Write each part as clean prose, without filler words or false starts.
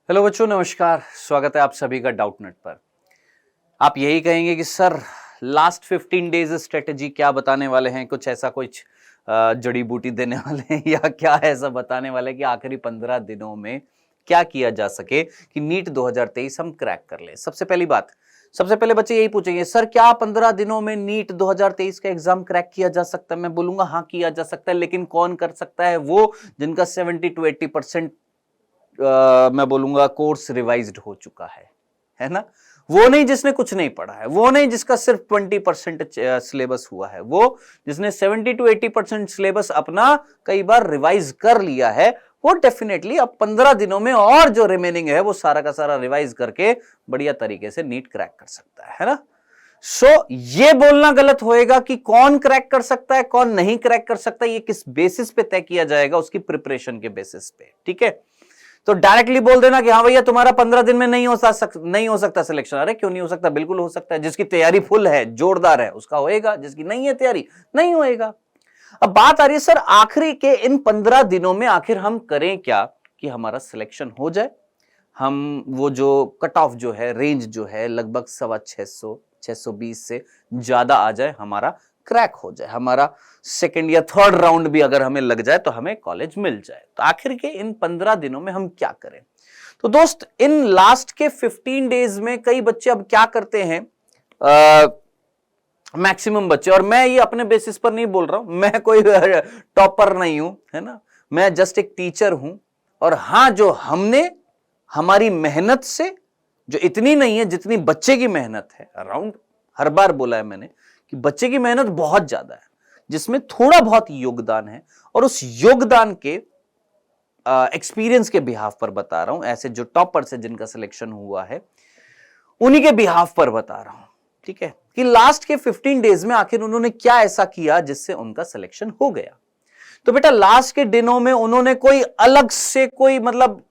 Hello बच्चों, नमस्कार। स्वागत है आप सभी का डाउटनेट पर। आप यही कहेंगे कि सर लास्ट 15 डेज स्ट्रेटेजी क्या बताने वाले हैं, कुछ ऐसा कुछ जड़ी बूटी देने वाले हैं या क्या ऐसा बताने वाले हैं कि आखिरी 15 दिनों में क्या किया जा सके कि नीट 2023 हम क्रैक कर ले। सबसे पहले बच्चे यही पूछेंगे, सर क्या 15 दिनों में नीट 2023 का एग्जाम क्रैक किया जा सकता है? मैं बोलूंगा हाँ किया जा सकता है, लेकिन कौन कर सकता है? वो जिनका 70 to 80% मैं बोलूंगा कोर्स रिवाइज्ड हो चुका है ना। वो नहीं जिसने कुछ नहीं पढ़ा है, वो नहीं जिसका सिर्फ 20% सिलेबस हुआ है, वो जिसने 70 to 80% सिलेबस अपना कई बार रिवाइज कर लिया है, वो डेफिनेटली अब 15 दिनों में और जो रिमेनिंग है वो सारा का सारा रिवाइज करके बढ़िया तरीके से नीट क्रैक कर सकता है ना। ये बोलना गलत होएगा कि कौन क्रैक कर सकता है कौन नहीं क्रैक कर सकता, ये किस बेसिस पे तय किया जाएगा? उसकी प्रिपरेशन के बेसिस पे। ठीक है, तो डायरेक्टली बोल देना कि हाँ भैया तुम्हारा 15 दिन में नहीं हो सकता सिलेक्शन। अरे क्यों नहीं हो सकता? बिल्कुल हो सकता है। जिसकी तैयारी फुल है, जोरदार है, उसका होएगा। जिसकी नहीं है तैयारी, नहीं होएगा। अब बात आ रही है सर आखिरी के इन 15 दिनों में आखिर हम करें क्या कि हमारा सिलेक्शन हो जाए, हम वो जो कट ऑफ जो है, रेंज जो है लगभग 650 620 से ज्यादा आ जाए, हमारा क्रैक हो जाए, हमारा सेकंड या थर्ड राउंड भी अगर हमें लग जाए तो हमें कॉलेज मिल जाए। तो आखिर के इन 15 दिनों में हम क्या करें? तो दोस्त, इन लास्ट के 15 डेज में कई बच्चे अब क्या करते हैं, मैक्सिमम बच्चे, और मैं ये अपने बेसिस पर नहीं बोल रहा हूं, मैं कोई टॉपर नहीं हूं, है ना, मैं जस्ट एक टीचर हूं। और हां, जो हमने हमारी मेहनत से, जो इतनी नहीं है जितनी बच्चे की मेहनत है, अराउंड, हर बार बोला है मैंने कि बच्चे की मेहनत बहुत ज्यादा है, जिसमें थोड़ा बहुत योगदान है, और उस योगदान के एक्सपीरियंस के बिहाफ पर बता रहा हूं। ऐसे जो टॉपर्स है जिनका सिलेक्शन हुआ है, उन्हीं के बिहाफ पर बता रहा हूं। ठीक है, कि लास्ट के 15 डेज में आखिर उन्होंने क्या ऐसा किया जिससे उनका सिलेक्शन हो गया। तो बेटा लास्ट के दिनों में उन्होंने कोई अलग से कोई मतलब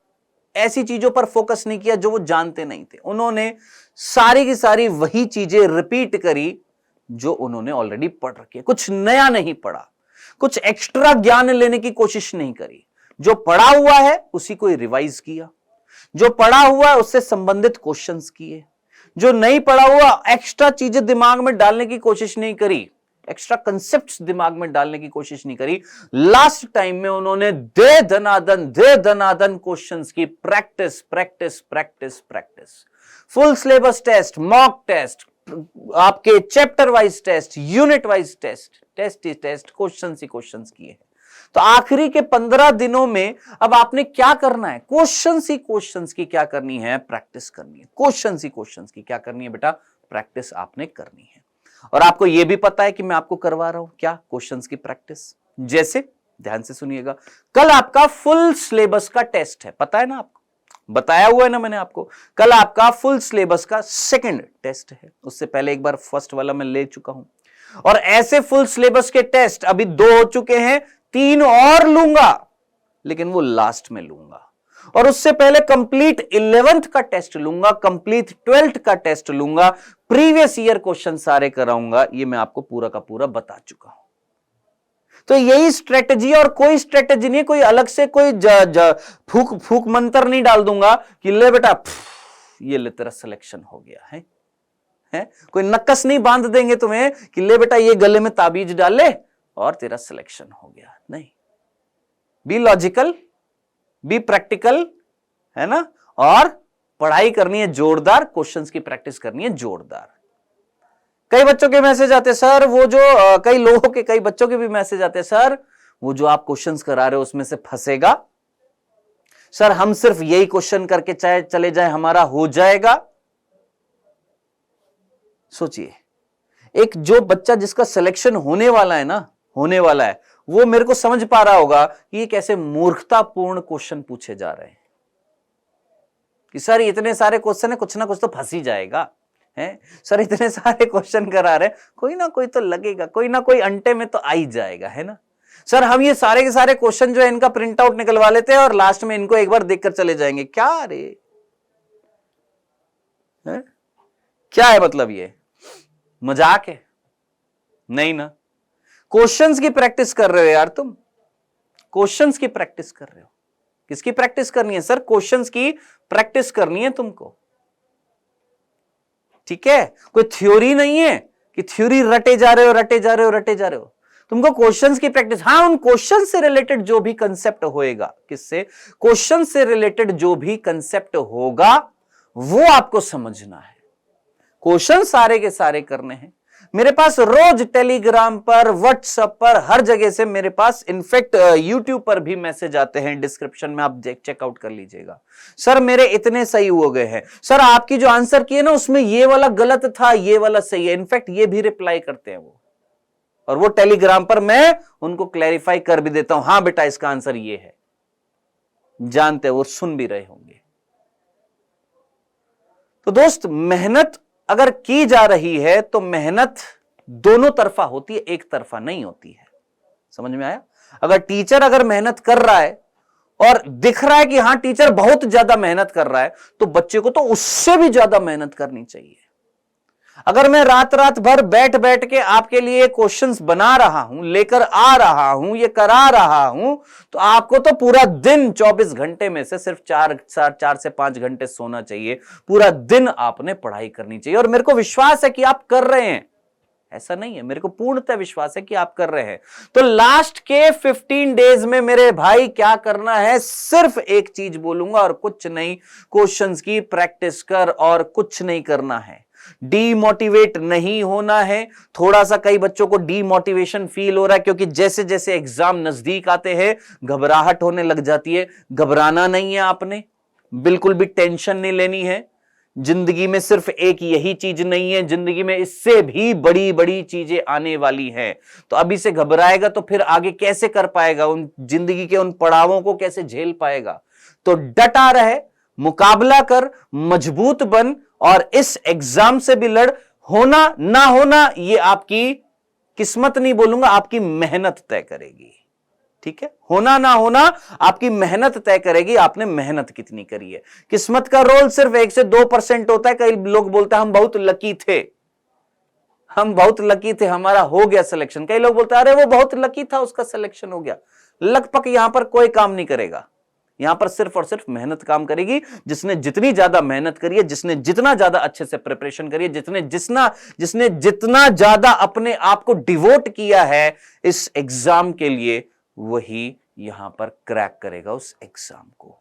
ऐसी चीजों पर फोकस नहीं किया जो वो जानते नहीं थे। उन्होंने सारी की सारी वही चीजें रिपीट करी जो उन्होंने ऑलरेडी पढ़ रखी है। कुछ नया नहीं पढ़ा, कुछ एक्स्ट्रा ज्ञान लेने की कोशिश नहीं करी। जो पढ़ा हुआ है उसी को रिवाइज किया, जो पढ़ा हुआ है उससे संबंधित क्वेश्चंस किए, जो नहीं पढ़ा हुआ एक्स्ट्रा चीजें दिमाग में डालने की कोशिश नहीं करी, एक्स्ट्रा कंसेप्ट्स दिमाग में डालने की कोशिश नहीं करी। लास्ट टाइम में उन्होंने दे दनादन क्वेश्चंस की practice practice practice practice, full syllabus test, mock test, आपके chapter wise test, unit wise test, test questions ही क्वेश्चंस किए। तो आखिरी के 15 दिनों में अब आपने क्या करना है? क्वेश्चंस की क्या करनी है? प्रैक्टिस करनी है। क्वेश्चंस की क्या करनी है बेटा? प्रैक्टिस आपने करनी है। और आपको यह भी पता है कि मैं आपको करवा रहा हूं क्या? क्वेश्चंस की प्रैक्टिस। जैसे ध्यान से सुनिएगा, कल आपका फुल सिलेबस का टेस्ट है, पता है ना आपको, बताया हुआ है ना मैंने आपको। कल आपका फुल सिलेबस का सेकंड टेस्ट है, उससे पहले एक बार फर्स्ट वाला मैं ले चुका हूं। और ऐसे फुल सिलेबस के टेस्ट अभी 2 हो चुके हैं, 3 और लूंगा, लेकिन वो लास्ट में लूंगा। और उससे पहले कंप्लीट 11th का टेस्ट लूंगा, कंप्लीट 12th का टेस्ट लूंगा, प्रीवियस ईयर क्वेश्चन सारे कराऊंगा। ये मैं आपको पूरा का पूरा बता चुका हूं। तो यही स्ट्रेटजी, और कोई स्ट्रेटजी नहीं, कोई अलग से कोई फूक फूक मंत्र नहीं डाल दूंगा कि ले बेटा ये ले तेरा सिलेक्शन हो गया है। कोई नक्कस नहीं बांध देंगे तुम्हें कि ले बेटा ये गले में ताबीज डाल ले और तेरा सिलेक्शन हो गया। नहीं, बी लॉजिकल, बी प्रैक्टिकल, है ना, और पढ़ाई करनी है जोरदार, क्वेश्चंस की प्रैक्टिस करनी है जोरदार। कई बच्चों के मैसेज आते हैं सर, वो जो कई लोगों के, कई बच्चों के भी मैसेज आते हैं सर, वो जो आप क्वेश्चंस करा रहे हो उसमें से फंसेगा सर, हम सिर्फ यही क्वेश्चन करके चाहे चले जाए हमारा हो जाएगा। सोचिए, एक जो बच्चा जिसका सिलेक्शन होने वाला है ना, होने वाला है, वो मेरे को समझ पा रहा होगा कि ये कैसे मूर्खतापूर्ण क्वेश्चन पूछे जा रहे हैं कि सर इतने सारे क्वेश्चन है, कुछ ना कुछ तो फंस ही जाएगा है। सर इतने सारे क्वेश्चन करा रहे, कोई ना कोई तो लगेगा, कोई ना कोई अंटे में तो आ ही जाएगा, है ना। सर हम ये सारे के सारे क्वेश्चन जो है इनका प्रिंट आउट निकलवा लेते हैं और लास्ट में इनको एक बार देखकर चले जाएंगे। क्या रे है? क्या है मतलब? ये मजाक है? नहीं ना। क्वेश्चंस की प्रैक्टिस कर रहे हो यार तुम, क्वेश्चंस की प्रैक्टिस कर रहे हो। किसकी प्रैक्टिस करनी है सर? क्वेश्चंस की प्रैक्टिस करनी है तुमको, ठीक है? कोई थ्योरी नहीं है कि थ्योरी रटे जा रहे हो, रटे जा रहे हो, रटे जा रहे हो। तुमको क्वेश्चंस की प्रैक्टिस, हाँ, उन क्वेश्चन से रिलेटेड जो भी कंसेप्ट होएगा, किससे? क्वेश्चन से रिलेटेड जो भी कंसेप्ट होगा वो आपको समझना है। क्वेश्चन सारे के सारे करने हैं। मेरे पास रोज टेलीग्राम पर, व्हाट्सएप पर, हर जगह से मेरे पास, इनफैक्ट यूट्यूब पर भी मैसेज आते हैं, डिस्क्रिप्शन में आप चेकआउट कर लीजिएगा। सर मेरे इतने सही हो गए हैं, सर आपकी जो आंसर किए ना उसमें ये वाला गलत था, ये वाला सही है। इनफैक्ट ये भी रिप्लाई करते हैं वो, और वो टेलीग्राम पर मैं उनको क्लैरिफाई कर भी देता हूं, हां बेटा इसका आंसर ये है, जानते वो सुन भी रहे होंगे। तो दोस्त, मेहनत अगर की जा रही है तो मेहनत दोनों तरफा होती है, एक तरफा नहीं होती है। समझ में आया? अगर टीचर अगर मेहनत कर रहा है और दिख रहा है कि हां टीचर बहुत ज्यादा मेहनत कर रहा है, तो बच्चे को तो उससे भी ज्यादा मेहनत करनी चाहिए। अगर मैं रात रात भर बैठ बैठ के आपके लिए क्वेश्चंस बना रहा हूं, लेकर आ रहा हूं, ये करा रहा हूं, तो आपको तो पूरा दिन 24 घंटे में से सिर्फ 4 से 5 घंटे सोना चाहिए। पूरा दिन आपने पढ़ाई करनी चाहिए, और मेरे को विश्वास है कि आप कर रहे हैं। ऐसा नहीं है, मेरे को पूर्णतः विश्वास है कि आप कर रहे हैं। तो लास्ट के 15 डेज में मेरे भाई क्या करना है? सिर्फ एक चीज बोलूंगा और कुछ नहीं, क्वेश्चंस की प्रैक्टिस कर, और कुछ नहीं करना है। डीमोटिवेट नहीं होना है। थोड़ा सा कई बच्चों को डीमोटिवेशन फील हो रहा है, क्योंकि जैसे जैसे एग्जाम नजदीक आते हैं घबराहट होने लग जाती है। घबराना नहीं है आपने, बिल्कुल भी टेंशन नहीं लेनी है। जिंदगी में सिर्फ एक यही चीज नहीं है, जिंदगी में इससे भी बड़ी बड़ी चीजें आने वाली हैं। तो अभी से घबराएगा तो फिर आगे कैसे कर पाएगा? उन जिंदगी के उन पड़ावों को कैसे झेल पाएगा? तो डटा रहे, मुकाबला कर, मजबूत बन, और इस एग्जाम से भी लड़। होना ना होना ये आपकी किस्मत नहीं बोलूंगा, आपकी मेहनत तय करेगी। ठीक है? होना ना होना आपकी मेहनत तय करेगी, आपने मेहनत कितनी करी है। किस्मत का रोल सिर्फ 1 से 2% होता है। कई लोग बोलते हैं हम बहुत लकी थे, हम बहुत लकी थे, हमारा हो गया सिलेक्शन। कई लोग बोलते हैं अरे वो बहुत लकी था, उसका सिलेक्शन हो गया। लक पक यहां पर कोई काम नहीं करेगा। यहां पर सिर्फ और सिर्फ मेहनत काम करेगी। जिसने जितनी ज्यादा मेहनत करी है, जिसने जितना ज्यादा अच्छे से प्रिपरेशन करी है, जिसने जितना ज्यादा अपने आप को डिवोट किया है इस एग्जाम के लिए, वही यहां पर क्रैक करेगा उस एग्जाम को।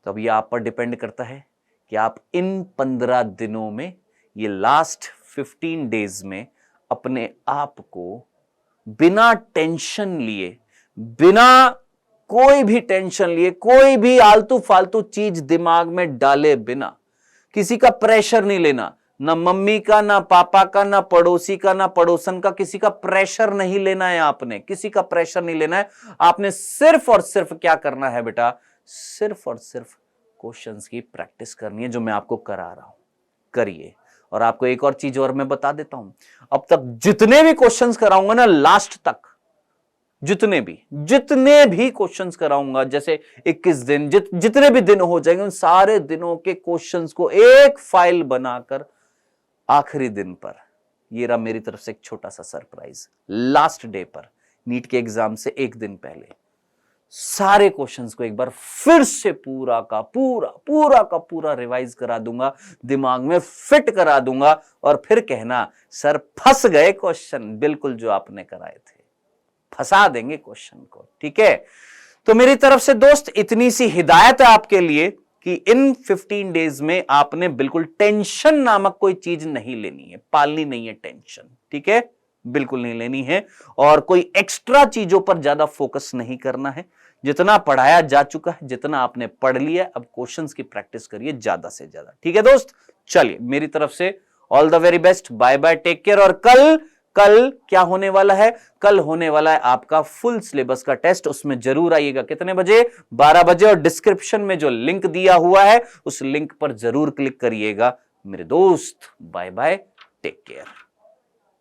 तो अब ये आप पर डिपेंड करता है कि आप इन 15 दिनों में, ये लास्ट 15 डेज में, अपने आप को बिना टेंशन लिए, बिना कोई भी टेंशन लिए, कोई भी आलतू फालतू चीज दिमाग में डाले बिना, किसी का प्रेशर नहीं लेना, ना मम्मी का, ना पापा का, ना पड़ोसी का, ना पड़ोसन का, किसी का प्रेशर नहीं लेना है। आपने किसी का प्रेशर नहीं लेना है। आपने सिर्फ और सिर्फ क्या करना है बेटा? सिर्फ और सिर्फ क्वेश्चंस की प्रैक्टिस करनी है, जो मैं आपको करा रहा हूं, करिए। और आपको एक और चीज और मैं बता देता हूं, अब तक जितने भी क्वेश्चंस कराऊंगा ना, लास्ट तक जितने भी क्वेश्चंस कराऊंगा, जैसे 21 दिन, जितने भी दिन हो जाएंगे, उन सारे दिनों के क्वेश्चंस को एक फाइल बनाकर आखिरी दिन पर, ये रहा मेरी तरफ से एक छोटा सा सरप्राइज, लास्ट डे पर, नीट के एग्जाम से एक दिन पहले, सारे क्वेश्चंस को एक बार फिर से पूरा का पूरा रिवाइज करा दूंगा, दिमाग में फिट करा दूंगा, और फिर कहना सर फंस गए क्वेश्चन, बिल्कुल जो आपने कराए थे, फंसा देंगे क्वेश्चन को। ठीक है? तो मेरी तरफ से दोस्त इतनी सी हिदायत है आपके लिए कि इन 15 डेज में आपने बिल्कुल टेंशन नामक कोई चीज नहीं लेनी है, पालनी नहीं है टेंशन। ठीक है? बिल्कुल नहीं लेनी है, और कोई एक्स्ट्रा चीजों पर ज्यादा फोकस नहीं करना है। जितना पढ़ाया जा चुका है, जितना आपने पढ़ लिया, अब क्वेश्चंस की प्रैक्टिस करिए ज्यादा से ज्यादा। ठीक है दोस्त? चलिए, मेरी तरफ से all the very best, bye bye, take care. और कल क्या होने वाला है? कल होने वाला है आपका फुल सिलेबस का टेस्ट। उसमें जरूर आइएगा। कितने बजे? 12 बजे। और डिस्क्रिप्शन में जो लिंक दिया हुआ है उस लिंक पर जरूर क्लिक करिएगा। मेरे दोस्त, बाय बाय, टेक केयर।